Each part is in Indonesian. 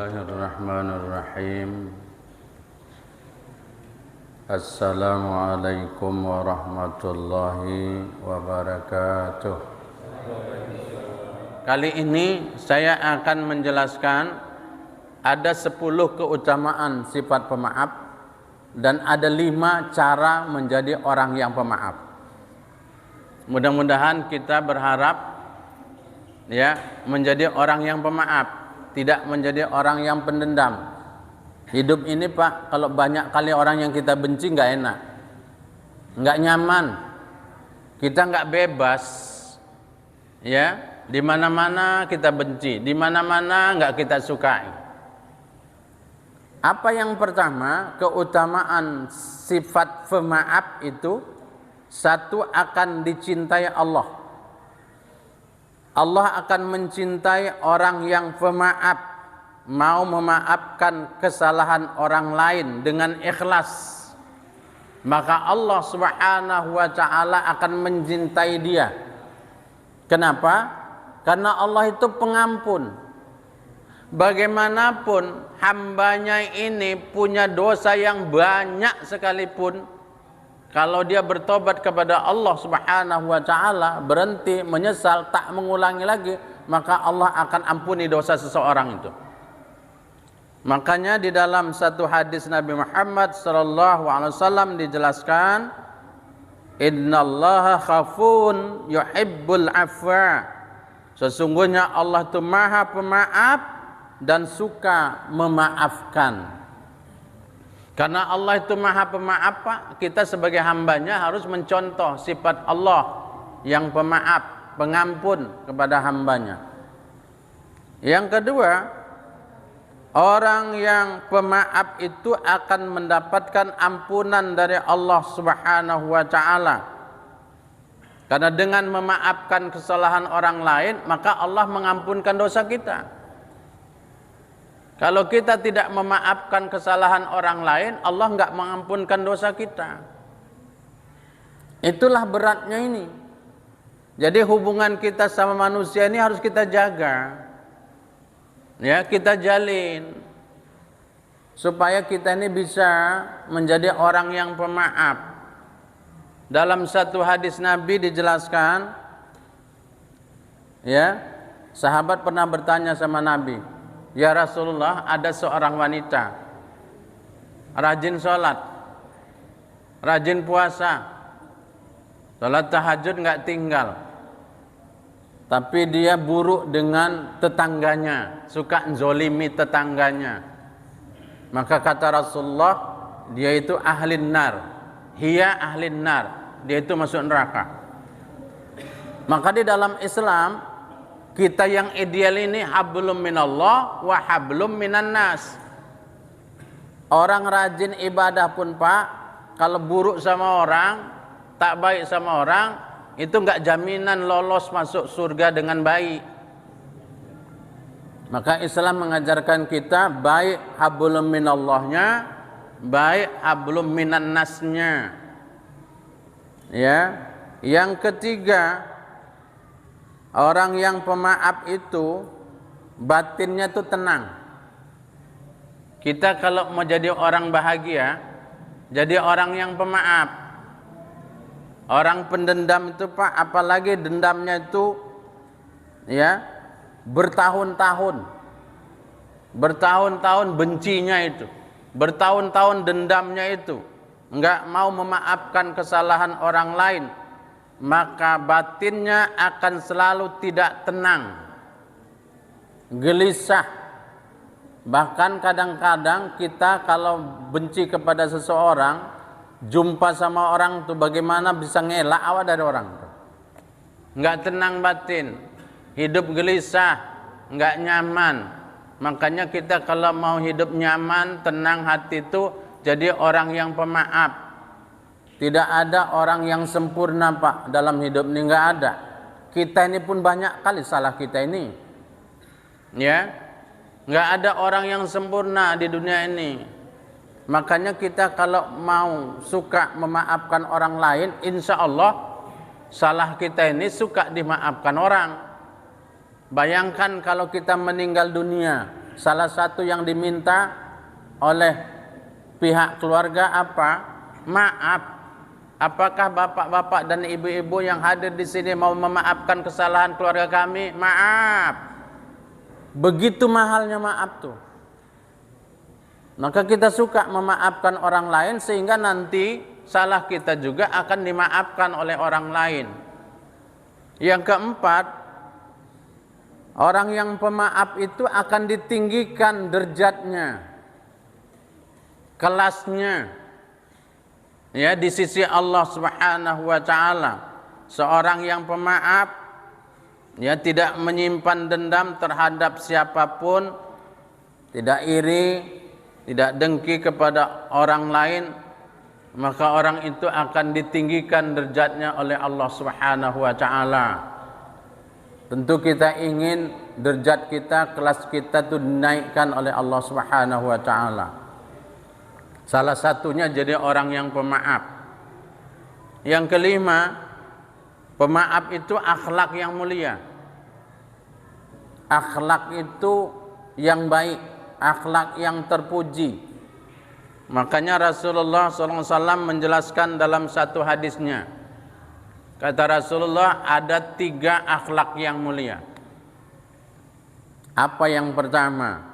Bismillahirrahmanirrahim. Assalamualaikum warahmatullahi wabarakatuh. Kali ini saya akan menjelaskan ada 10 keutamaan sifat pemaaf dan ada 5 cara menjadi orang yang pemaaf. Mudah-mudahan kita berharap menjadi orang yang pemaaf, tidak menjadi orang yang pendendam. Hidup ini Pak, kalau banyak kali orang yang kita benci nggak enak, nggak nyaman, kita nggak bebas, di mana-mana kita benci, di mana-mana nggak kita sukai. Apa yang pertama, keutamaan sifat pemaaf itu, satu, akan dicintai Allah. Allah akan mencintai orang yang pemaaf, mau memaafkan kesalahan orang lain dengan ikhlas. Maka Allah Subhanahu wa ta'ala akan mencintai dia. Kenapa? Karena Allah itu pengampun. Bagaimanapun hambanya ini punya dosa yang banyak sekalipun, kalau dia bertobat kepada Allah Subhanahu wa ta'ala, berhenti, menyesal, tak mengulangi lagi, maka Allah akan ampuni dosa seseorang itu. Makanya di dalam satu hadis Nabi Muhammad SAW dijelaskan, Innallaha khafun yuhibbul afwa. Sesungguhnya Allah itu maha pemaaf dan suka memaafkan. Karena Allah itu maha pemaaf Pak, kita sebagai hambanya harus mencontoh sifat Allah yang pemaaf, pengampun kepada hambanya. Yang kedua, orang yang pemaaf itu akan mendapatkan ampunan dari Allah Subhanahu wa ta'ala. Karena dengan memaafkan kesalahan orang lain, maka Allah mengampunkan dosa kita. Kalau kita tidak memaafkan kesalahan orang lain, Allah enggak mengampunkan dosa kita. Itulah beratnya ini. Jadi hubungan kita sama manusia ini harus kita jaga. Kita jalin. Supaya kita ini bisa menjadi orang yang pemaaf. Dalam satu hadis Nabi dijelaskan, sahabat pernah bertanya sama Nabi, Ya Rasulullah, ada seorang wanita rajin sholat, rajin puasa, sholat tahajud nggak tinggal, tapi dia buruk dengan tetangganya, suka zolimi tetangganya. Maka kata Rasulullah, dia itu ahlin nar, hiya ahlin nar, dia itu masuk neraka. Maka di dalam Islam, kita yang ideal ini hablum minallah wa hablum minan nas. Orang rajin ibadah pun Pak, kalau buruk sama orang, tak baik sama orang, itu enggak jaminan lolos masuk surga dengan baik. Maka Islam mengajarkan kita baik hablum minallahnya, baik hablum minan nasnya. Yang ketiga, orang yang pemaaf itu batinnya itu tenang. Kita kalau mau jadi orang bahagia, jadi orang yang pemaaf. Orang pendendam itu Pak, apalagi dendamnya itu bertahun-tahun. Bertahun-tahun bencinya itu. Bertahun-tahun dendamnya itu. Enggak mau memaafkan kesalahan orang lain. Maka batinnya akan selalu tidak tenang, gelisah. Bahkan kadang-kadang kita kalau benci kepada seseorang, jumpa sama orang itu bagaimana bisa ngelak awak dari orang itu. Enggak tenang batin, hidup gelisah, enggak nyaman. Makanya kita kalau mau hidup nyaman, tenang hati itu jadi orang yang pemaaf. Tidak ada orang yang sempurna Pak dalam hidup ini, enggak ada. Kita ini pun banyak kali salah kita ini. Enggak ada orang yang sempurna di dunia ini. Makanya kita kalau mau suka memaafkan orang lain, insya Allah salah kita ini suka dimaafkan orang. Bayangkan kalau kita meninggal dunia, salah satu yang diminta oleh pihak keluarga apa? Maaf. Apakah bapak-bapak dan ibu-ibu yang hadir di sini mau memaafkan kesalahan keluarga kami? Maaf. Begitu mahalnya maaf tuh. Maka kita suka memaafkan orang lain sehingga nanti salah kita juga akan dimaafkan oleh orang lain. Yang keempat, orang yang pemaaf itu akan ditinggikan derajatnya, kelasnya, ya, di sisi Allah Subhanahu wa taala. Seorang yang pemaaf, ya, tidak menyimpan dendam terhadap siapapun, tidak iri, tidak dengki kepada orang lain, maka orang itu akan ditinggikan derajatnya oleh Allah Subhanahu wa taala. Tentu kita ingin derajat kita, kelas kita itu dinaikkan oleh Allah Subhanahu wa taala. Salah satunya jadi orang yang pemaaf. Yang kelima, pemaaf itu akhlak yang mulia. Akhlak itu yang baik, akhlak yang terpuji. Makanya Rasulullah SAW menjelaskan dalam satu hadisnya. Kata Rasulullah, ada 3 akhlak yang mulia. Apa yang pertama?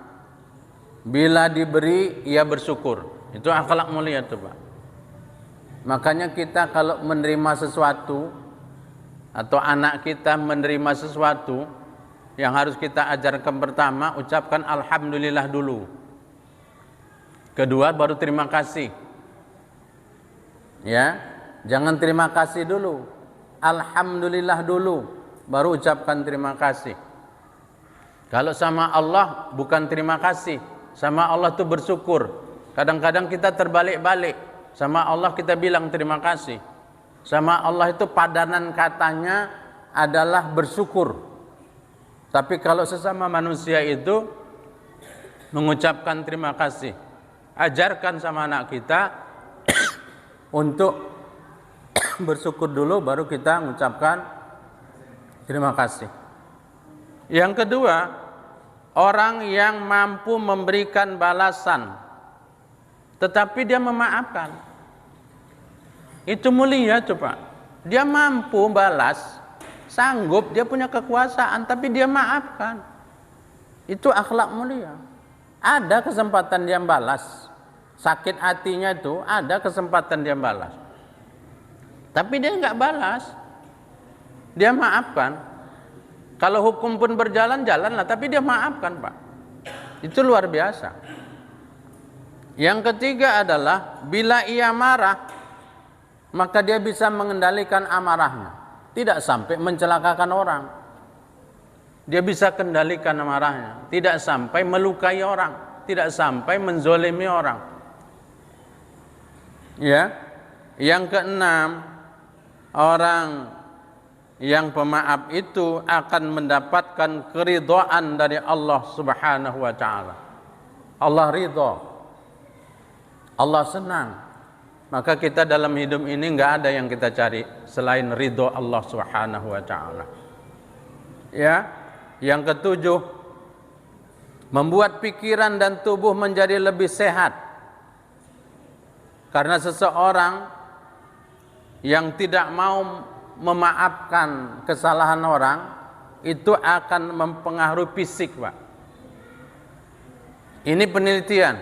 Bila diberi, ia bersyukur. Itu akhlak mulia tuh, Pak. Makanya kita kalau menerima sesuatu atau anak kita menerima sesuatu, yang harus kita ajarkan pertama, ucapkan alhamdulillah dulu. Kedua, baru terima kasih. Ya, jangan terima kasih dulu. Alhamdulillah dulu, baru ucapkan terima kasih. Kalau sama Allah bukan terima kasih, sama Allah itu bersyukur. Kadang-kadang kita terbalik-balik. Sama Allah kita bilang terima kasih. Sama Allah itu padanan katanya adalah bersyukur. Tapi kalau sesama manusia itu mengucapkan terima kasih. Ajarkan sama anak kita untuk bersyukur dulu, baru kita mengucapkan terima kasih. Yang kedua, orang yang mampu memberikan balasan tetapi dia memaafkan, itu mulia, coba. Dia mampu balas, sanggup, dia punya kekuasaan, tapi dia maafkan. Itu akhlak mulia. Ada kesempatan dia balas, sakit hatinya itu ada kesempatan dia balas, tapi dia nggak balas, dia maafkan. Kalau hukum pun berjalan, jalanlah, tapi dia maafkan, Pak. Itu luar biasa. Yang ketiga adalah bila ia marah, maka dia bisa mengendalikan amarahnya, tidak sampai mencelakakan orang. Dia bisa kendalikan amarahnya, tidak sampai melukai orang, tidak sampai menzolimi orang. Ya. Yang keenam, orang yang pemaaf itu akan mendapatkan keridhaan dari Allah Subhanahu wa taala. Allah ridha, Allah senang. Maka kita dalam hidup ini enggak ada yang kita cari selain ridha Allah Subhanahu wa taala. Ya. Yang ketujuh, membuat pikiran dan tubuh menjadi lebih sehat. Karena seseorang yang tidak mau memaafkan kesalahan orang itu akan mempengaruhi fisik, Pak. Ini penelitian.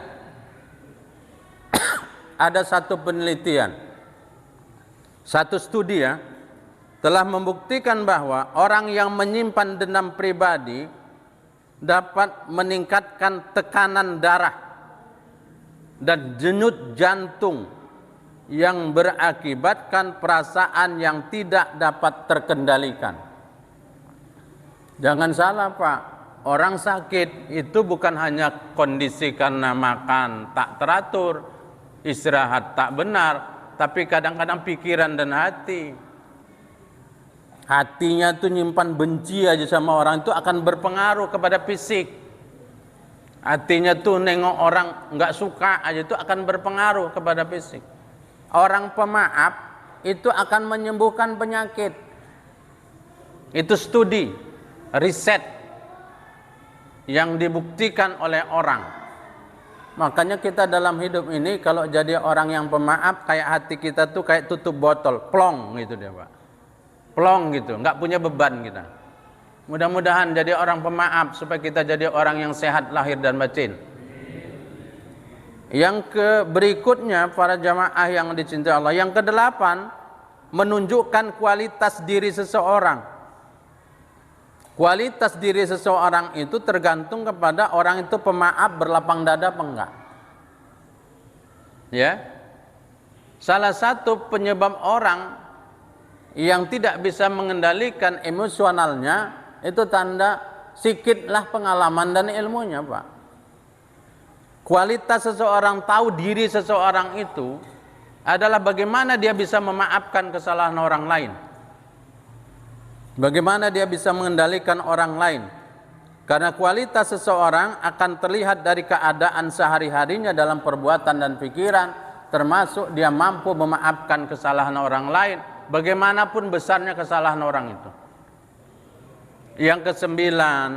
Ada satu penelitian, satu studi ya, telah membuktikan bahwa orang yang menyimpan dendam pribadi dapat meningkatkan tekanan darah dan denyut jantung yang berakibatkan perasaan yang tidak dapat terkendalikan. Jangan salah, Pak. Orang sakit itu bukan hanya kondisi karena makan tak teratur, istirahat tak benar, tapi kadang-kadang pikiran dan hati. Hatinya tuh nyimpan benci aja sama orang, itu akan berpengaruh kepada fisik. Hatinya tuh nengok orang nggak suka aja, itu akan berpengaruh kepada fisik. Orang pemaaf itu akan menyembuhkan penyakit. Itu studi, riset. yang dibuktikan oleh orang. Makanya kita dalam hidup ini kalau jadi orang yang pemaaf, kayak hati kita tuh kayak tutup botol, plong gitu dia Pak. Plong gitu, nggak punya beban kita. Mudah-mudahan jadi orang pemaaf supaya kita jadi orang yang sehat lahir dan batin. Yang berikutnya para jamaah yang dicintai Allah, yang kedelapan, menunjukkan kualitas diri seseorang. Kualitas diri seseorang itu tergantung kepada orang itu pemaaf, berlapang dada apa enggak. Ya. Salah satu penyebab orang yang tidak bisa mengendalikan emosionalnya itu tanda sikitlah pengalaman dan ilmunya, Pak. Kualitas seseorang tahu diri seseorang itu adalah bagaimana dia bisa memaafkan kesalahan orang lain. Bagaimana dia bisa mengendalikan orang lain. Karena kualitas seseorang akan terlihat dari keadaan sehari-harinya dalam perbuatan dan pikiran, termasuk dia mampu memaafkan kesalahan orang lain, bagaimanapun besarnya kesalahan orang itu. Yang kesembilan,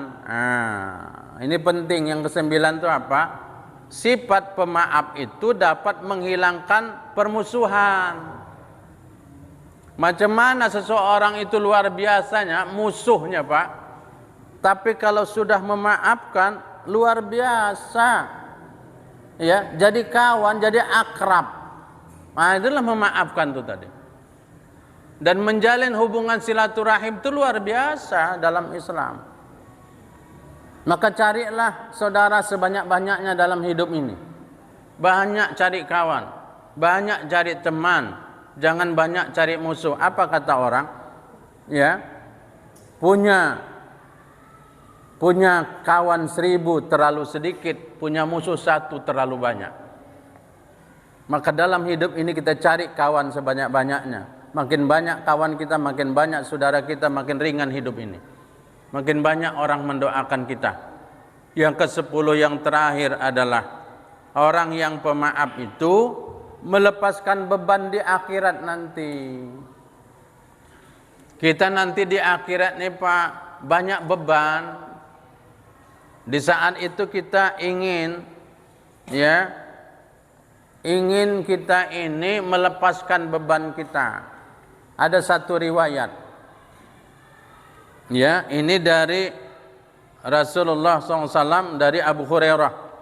ini penting, yang kesembilan itu apa? Sifat pemaaf itu dapat menghilangkan permusuhan. Macam mana seseorang itu luar biasanya musuhnya, Pak, tapi kalau sudah memaafkan luar biasa, ya, jadi kawan, jadi akrab. Nah, itulah memaafkan itu tadi. Dan menjalin hubungan silaturahim itu luar biasa dalam Islam. Maka carilah saudara sebanyak-banyaknya dalam hidup ini. Banyak cari kawan, banyak cari teman. Jangan banyak cari musuh. Apa kata orang? Ya, punya kawan 1000 terlalu sedikit, punya musuh 1 terlalu banyak. Maka dalam hidup ini kita cari kawan sebanyak-banyaknya. Makin banyak kawan kita, makin banyak saudara kita, makin ringan hidup ini. Makin banyak orang mendoakan kita. Yang ke-10 yang terakhir adalah orang yang pemaaf itu melepaskan beban di akhirat nanti. Kita nanti di akhirat nih Pak, banyak beban. Di saat itu kita ingin kita ini melepaskan beban kita. Ada satu riwayat, ya, ini dari Rasulullah SAW, dari Abu Hurairah.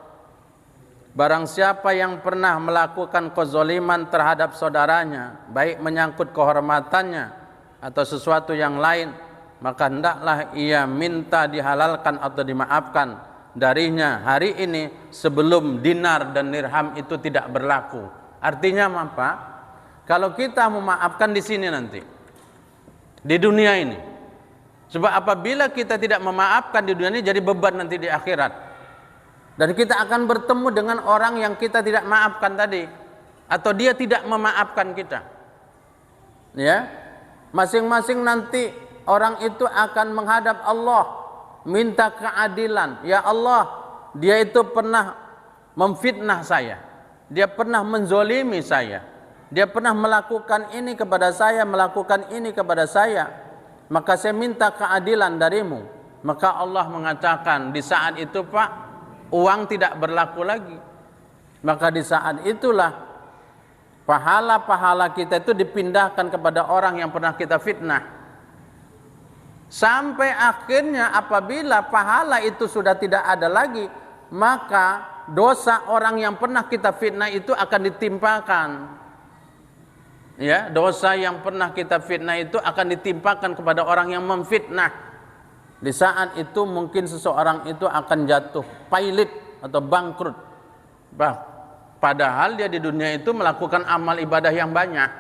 Barang siapa yang pernah melakukan kezaliman terhadap saudaranya, baik menyangkut kehormatannya atau sesuatu yang lain, maka hendaklah ia minta dihalalkan atau dimaafkan darinya hari ini sebelum dinar dan dirham itu tidak berlaku. Artinya apa? Kalau kita memaafkan di sini nanti, di dunia ini. Sebab apabila kita tidak memaafkan di dunia ini, jadi beban nanti di akhirat. Dan kita akan bertemu dengan orang yang kita tidak maafkan tadi, atau dia tidak memaafkan kita. Ya, masing-masing nanti orang itu akan menghadap Allah, minta keadilan. Ya Allah, dia itu pernah memfitnah saya, dia pernah menzolimi saya, dia pernah melakukan ini kepada saya, melakukan ini kepada saya, maka saya minta keadilan darimu. Maka Allah mengatakan di saat itu Pak, uang tidak berlaku lagi. Maka di saat itulah pahala-pahala kita itu dipindahkan kepada orang yang pernah kita fitnah. Sampai akhirnya apabila pahala itu sudah tidak ada lagi, maka dosa orang yang pernah kita fitnah itu akan ditimpakan. Ya, dosa yang pernah kita fitnah itu akan ditimpakan kepada orang yang memfitnah. Di saat itu mungkin seseorang itu akan jatuh pailit atau bangkrut. Padahal dia di dunia itu melakukan amal ibadah yang banyak.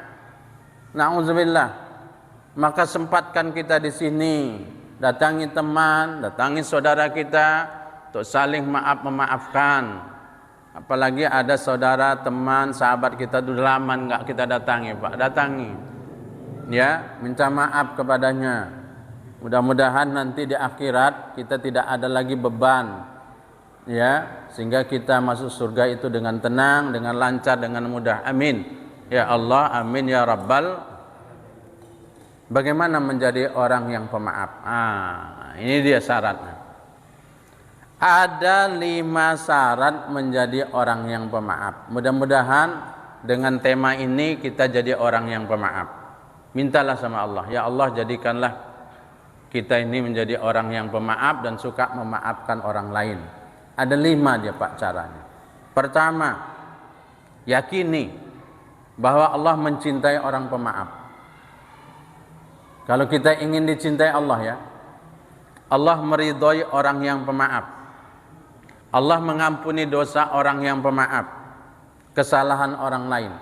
Na'udzubillah. Maka sempatkan kita di sini, datangi teman, datangi saudara kita untuk saling memaafkan. Apalagi ada saudara, teman, sahabat kita sudah lama enggak kita datangi, Pak. Datangi. Ya, minta maaf kepadanya. Mudah-mudahan nanti di akhirat kita tidak ada lagi beban. Ya, sehingga kita masuk surga itu dengan tenang, dengan lancar, dengan mudah. Amin. Ya Allah, amin ya Rabbal. Bagaimana menjadi orang yang pemaaf? Ini dia syaratnya. Ada 5 syarat menjadi orang yang pemaaf. Mudah-mudahan dengan tema ini kita jadi orang yang pemaaf. Mintalah sama Allah, ya Allah jadikanlah kita ini menjadi orang yang pemaaf dan suka memaafkan orang lain. Ada 5 dia Pak caranya. Pertama, yakini bahwa Allah mencintai orang pemaaf. Kalau kita ingin dicintai Allah ya, Allah meridhoi orang yang pemaaf. Allah mengampuni dosa orang yang pemaaf, kesalahan orang lain.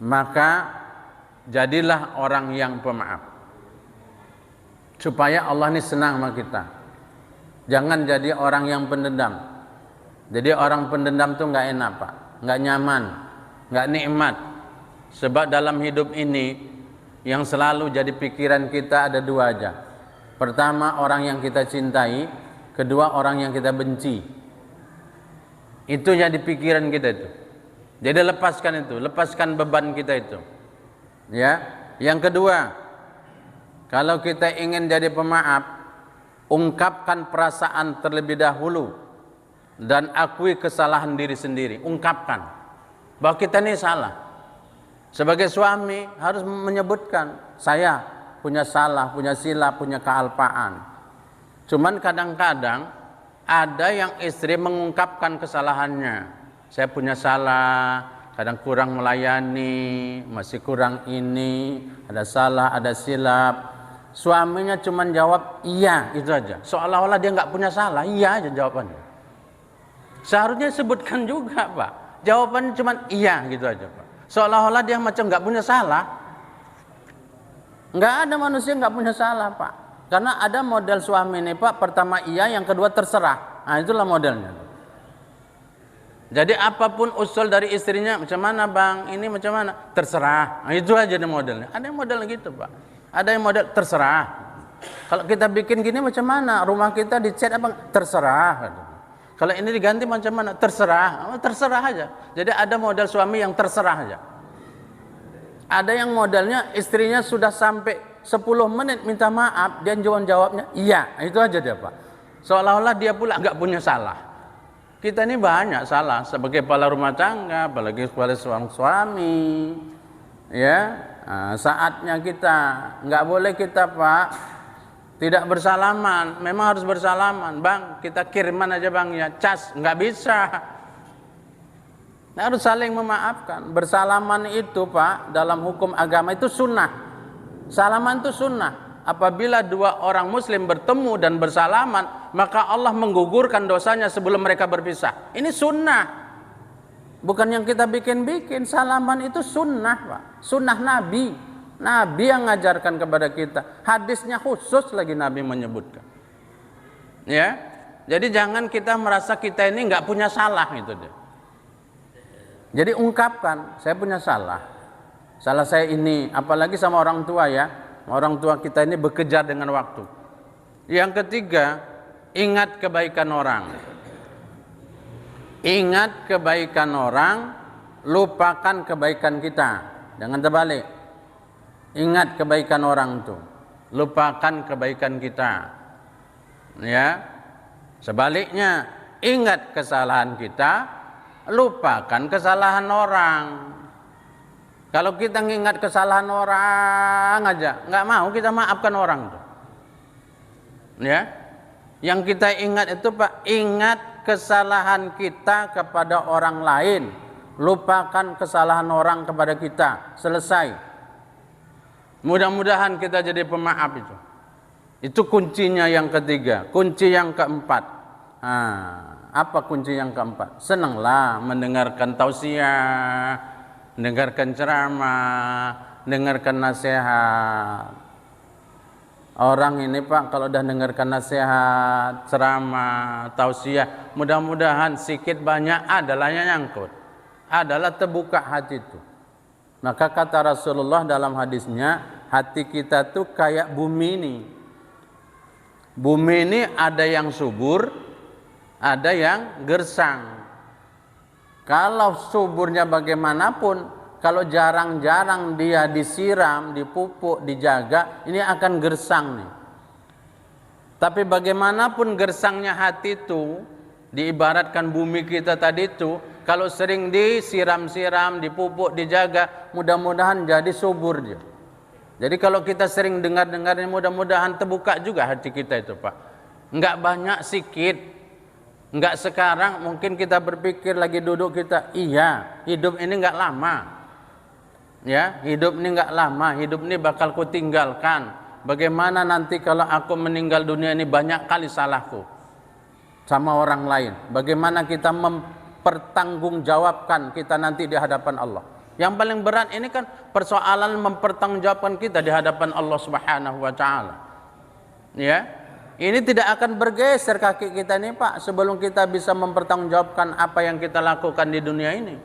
Maka jadilah orang yang pemaaf. Supaya Allah ini senang sama kita. Jangan jadi orang yang pendendam. Jadi orang pendendam tuh nggak enak Pak, nggak nyaman, nggak nikmat. Sebab dalam hidup ini yang selalu jadi pikiran kita ada 2 aja. Pertama orang yang kita cintai, kedua orang yang kita benci. Itu jadi pikiran kita itu. Jadi lepaskan itu, lepaskan beban kita itu. Ya. Yang kedua, kalau kita ingin jadi pemaaf, ungkapkan perasaan terlebih dahulu dan akui kesalahan diri sendiri. Ungkapkan bahwa kita ini salah. Sebagai suami harus menyebutkan, saya punya salah, punya silap, punya kealpaan. Cuman kadang-kadang ada yang istri mengungkapkan kesalahannya. Saya punya salah, kadang kurang melayani, masih kurang ini, ada salah, ada silap. Suaminya cuma jawab iya, itu aja. Seolah-olah dia nggak punya salah, iya aja jawabannya. Seharusnya sebutkan juga Pak. Jawabannya cuma iya gitu aja Pak. Seolah-olah dia macam nggak punya salah. Nggak ada manusia nggak punya salah Pak. Karena ada model suami ini Pak, pertama iya, yang kedua terserah. Nah itulah modelnya. Jadi apapun usul dari istrinya, macam mana Bang, ini macam mana, terserah. Nah itu aja nih modelnya. Ada yang model gitu Pak. Ada yang model terserah. Kalau kita bikin gini macam mana, rumah kita dicat apa, terserah. Kalau ini diganti macam mana, terserah. Terserah aja. Jadi ada model suami yang terserah aja. Ada yang modelnya istrinya sudah sampai 10 menit minta maaf, dia jawabnya iya, itu aja dia Pak. Seolah-olah dia pula nggak punya salah. Kita ini banyak salah sebagai kepala rumah tangga, apalagi sebagai seorang suami. Ya, nah, saatnya kita nggak boleh kita Pak tidak bersalaman. Memang harus bersalaman, Bang. Kita kiriman aja Bang ya, cas nggak bisa. Nah, harus saling memaafkan. Bersalaman itu Pak dalam hukum agama itu sunnah. Salaman itu sunnah. Apabila 2 orang muslim bertemu dan bersalaman, maka Allah menggugurkan dosanya sebelum mereka berpisah. Ini sunnah. Bukan yang kita bikin-bikin. Salaman itu sunnah Pak. Sunnah Nabi. Nabi yang ngajarkan kepada kita. Hadisnya khusus lagi Nabi menyebutkan. Ya. Jadi jangan kita merasa kita ini nggak punya salah gitu deh. Jadi ungkapkan, saya punya salah. Salah saya ini, apalagi sama orang tua ya. Orang tua kita ini bekejar dengan waktu. Yang ketiga, ingat kebaikan orang. Ingat kebaikan orang, lupakan kebaikan kita. Jangan terbalik. Ingat kebaikan orang itu, lupakan kebaikan kita. Ya. Sebaliknya, ingat kesalahan kita, lupakan kesalahan orang. Kalau kita ngingat kesalahan orang aja, nggak mau kita maafkan orang tuh. Ya, yang kita ingat itu Pak, ingat kesalahan kita kepada orang lain, lupakan kesalahan orang kepada kita. Selesai. Mudah-mudahan kita jadi pemaaf itu. Itu kuncinya yang ketiga. Kunci yang keempat. Nah, apa kunci yang keempat? Senanglah mendengarkan tausiah, dengarkan ceramah, dengarkan nasihat. Orang ini Pak kalau udah dengarkan nasihat, ceramah, tausiah, mudah-mudahan sedikit banyak adalah yang nyangkut. Adalah terbuka hati itu. Maka kata Rasulullah dalam hadisnya, hati kita tuh kayak bumi ini. Bumi ini ada yang subur, ada yang gersang. Kalau suburnya bagaimanapun, kalau jarang-jarang dia disiram, dipupuk, dijaga, ini akan gersang nih. Tapi bagaimanapun gersangnya hati itu, diibaratkan bumi kita tadi itu, kalau sering disiram-siram, dipupuk, dijaga, mudah-mudahan jadi subur dia. Jadi kalau kita sering dengar-dengar ini, mudah-mudahan terbuka juga hati kita itu, Pak. Enggak banyak, sikit. Enggak sekarang, mungkin kita berpikir lagi duduk kita, iya, hidup ini enggak lama. Ya, hidup ini enggak lama, hidup ini bakal kutinggalkan. Bagaimana nanti kalau aku meninggal dunia ini, banyak kali salahku sama orang lain. Bagaimana kita mempertanggungjawabkan kita nanti di hadapan Allah. Yang paling berat ini kan persoalan mempertanggungjawabkan kita di hadapan Allah Subhanahu wa taala. Ya. Ini tidak akan bergeser kaki kita ini, Pak, sebelum kita bisa mempertanggungjawabkan apa yang kita lakukan di dunia ini.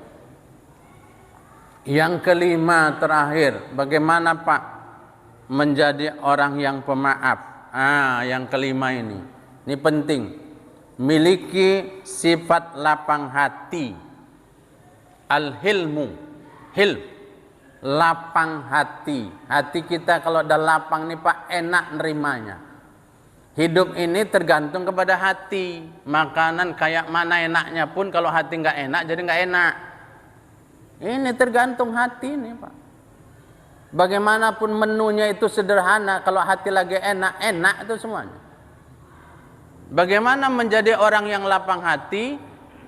Yang kelima terakhir, bagaimana, Pak, menjadi orang yang pemaaf. Yang kelima ini penting. Miliki sifat lapang hati. Al-hilmu, lapang hati. Hati kita kalau udah lapang nih, Pak, enak nerimanya. Hidup ini tergantung kepada hati. Makanan kayak mana enaknya pun kalau hati nggak enak, jadi nggak enak. Ini tergantung hati nih, Pak. Bagaimanapun menunya itu sederhana, kalau hati lagi enak, enak itu semuanya. Bagaimana menjadi orang yang lapang hati?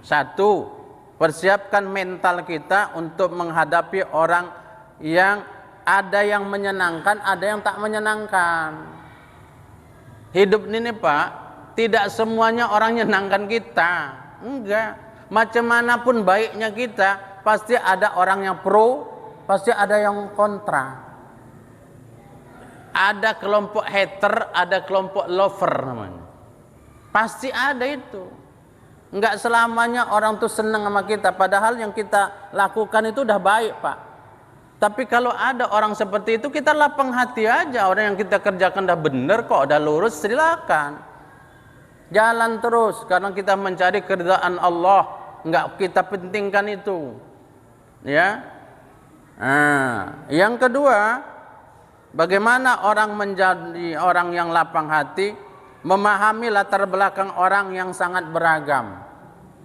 Satu, persiapkan mental kita untuk menghadapi orang yang ada yang menyenangkan, ada yang tak menyenangkan. Hidup ini, Pak, tidak semuanya orang menyenangkan kita. Enggak. Macam manapun baiknya kita, pasti ada orang yang pro, pasti ada yang kontra. Ada kelompok hater, ada kelompok lover namanya. Pasti ada itu. Enggak selamanya orang tuh senang sama kita, padahal yang kita lakukan itu udah baik, Pak. Tapi kalau ada orang seperti itu, kita lapang hati aja. Orang yang kita kerjakan udah bener kok, udah lurus, silakan. Jalan terus, karena kita mencari keridhaan Allah. Enggak kita pentingkan itu. Ya. Yang kedua, bagaimana orang menjadi orang yang lapang hati? Memahami latar belakang orang yang sangat beragam.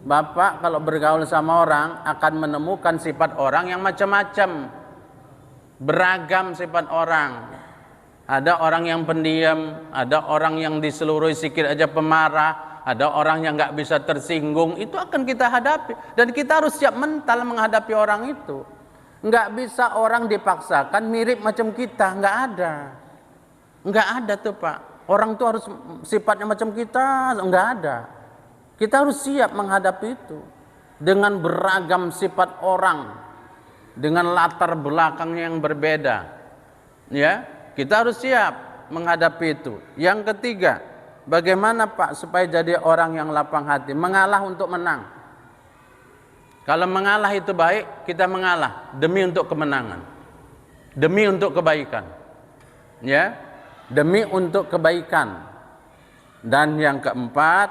Bapak kalau bergaul sama orang akan menemukan sifat orang yang macam-macam. Beragam sifat orang. Ada orang yang pendiam, ada orang yang diseluruhi sikit aja pemarah, ada orang yang nggak bisa tersinggung. Itu akan kita hadapi, dan kita harus siap mental menghadapi orang itu. Nggak bisa orang dipaksakan mirip macam kita, nggak ada tuh, Pak. Orang tuh harus sifatnya macam kita, nggak ada. Kita harus siap menghadapi itu dengan beragam sifat orang, dengan latar belakang yang berbeda. Ya, kita harus siap menghadapi itu. Yang ketiga, bagaimana, Pak, supaya jadi orang yang lapang hati? Mengalah untuk menang. Kalau mengalah itu baik, kita mengalah demi untuk kemenangan, demi untuk kebaikan. Ya, demi untuk kebaikan. Dan yang keempat,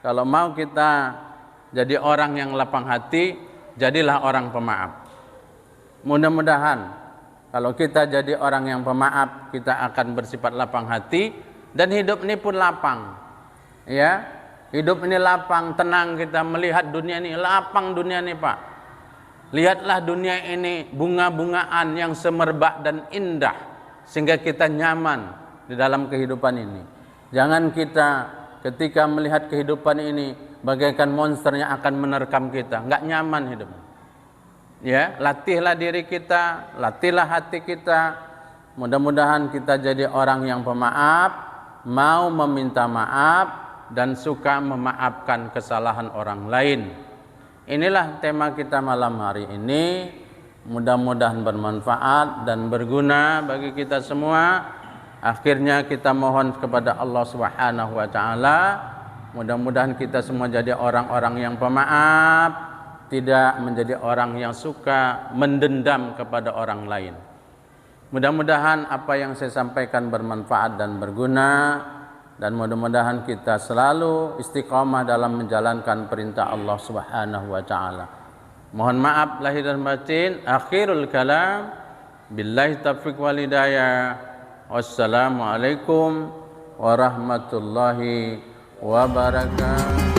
kalau mau kita jadi orang yang lapang hati, jadilah orang pemaaf. Mudah-mudahan kalau kita jadi orang yang pemaaf, kita akan bersifat lapang hati, dan hidup ini pun lapang. Ya, hidup ini lapang, tenang kita melihat dunia ini, lapang dunia ini, Pak. Lihatlah dunia ini bunga-bungaan yang semerbak dan indah, sehingga kita nyaman di dalam kehidupan ini. Jangan kita ketika melihat kehidupan ini bagaikan monsternya akan menerkam kita, nggak nyaman hidup. Ya, latihlah diri kita, latihlah hati kita. Mudah-mudahan kita jadi orang yang pemaaf, mau meminta maaf, dan suka memaafkan kesalahan orang lain. Inilah tema kita malam hari ini. Mudah-mudahan bermanfaat dan berguna bagi kita semua. Akhirnya kita mohon kepada Allah Subhanahu wa taala, mudah-mudahan kita semua jadi orang-orang yang pemaaf, tidak menjadi orang yang suka mendendam kepada orang lain. Mudah-mudahan apa yang saya sampaikan bermanfaat dan berguna, dan mudah-mudahan kita selalu istiqamah dalam menjalankan perintah Allah Subhanahu wa taala. Mohon maaf lahir dan batin. Akhirul kalam, billahi taufiq wal hidayah. Wassalamualaikum warahmatullahi wabarakatuh.